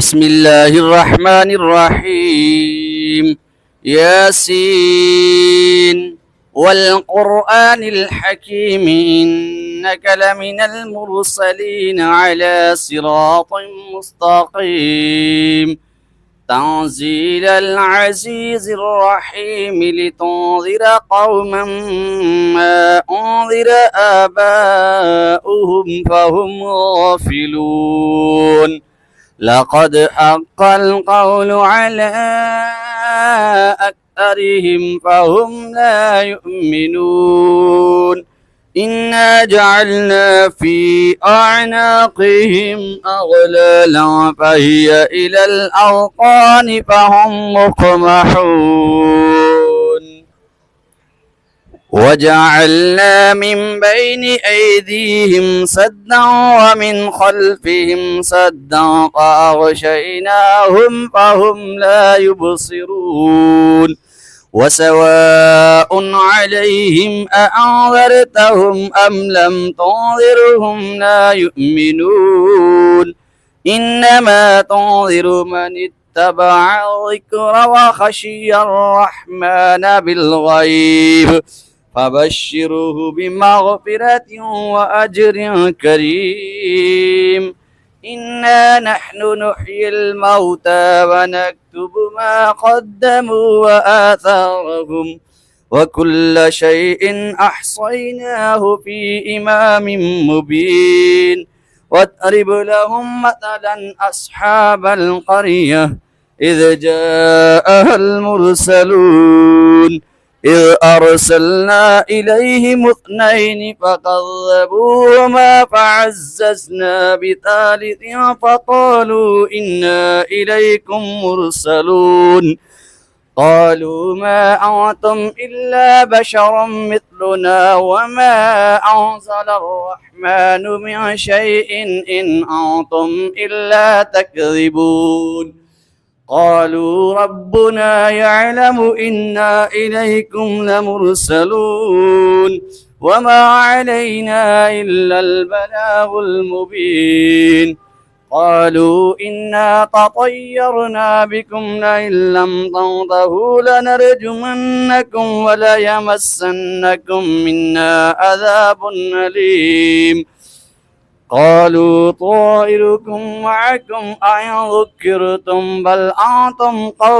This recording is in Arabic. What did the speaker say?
بسم الله الرحمن الرحيم ياسين والقرآن الحكيم إنك لمن المرسلين على صراط مستقيم تنزيل العزيز الرحيم لتنذر قوما ما أنذر آباؤهم فهم غافلون لقد حق القول على أكثرهم فهم لا يؤمنون إنا جعلنا في أعناقهم أغلالا فهي إلى الأذقان فهم مقمحون وجعلنا من بين أيديهم سدا ومن خلفهم سدا فأغشيناهم فهم لا يبصرون وسواء عليهم أأنذرتهم أم لم تنذرهم لا يؤمنون إنما تنذر من اتبع الذكر وخشي الرحمن بالغيب فبشره بمغفرة وأجر كريم إنا نحن نحيي الموتى ونكتب ما قدموا وآثارهم وكل شيء أحصيناه في إمام مبين واضرب لهم مثلا أصحاب القرية إذ جاءها المرسلون إذ أرسلنا إليهم اثنين فكذبوهما فعززنا بثالث فقالوا إنا إليكم مرسلون قالوا ما أنتم إلا بشر مثلنا وما أنزل الرحمن من شيء إن أنتم إلا تكذبون قالوا ربنا يعلم إنا إليكم لمرسلون وما علينا إلا البلاغ المبين قالوا إنا تطيرنا بكم لئن لم تنتهوا لنرجمنكم وليمسنكم منا عذاب أليم قالوا طائركم معكم أئن ذكرتم بل أنتم قوم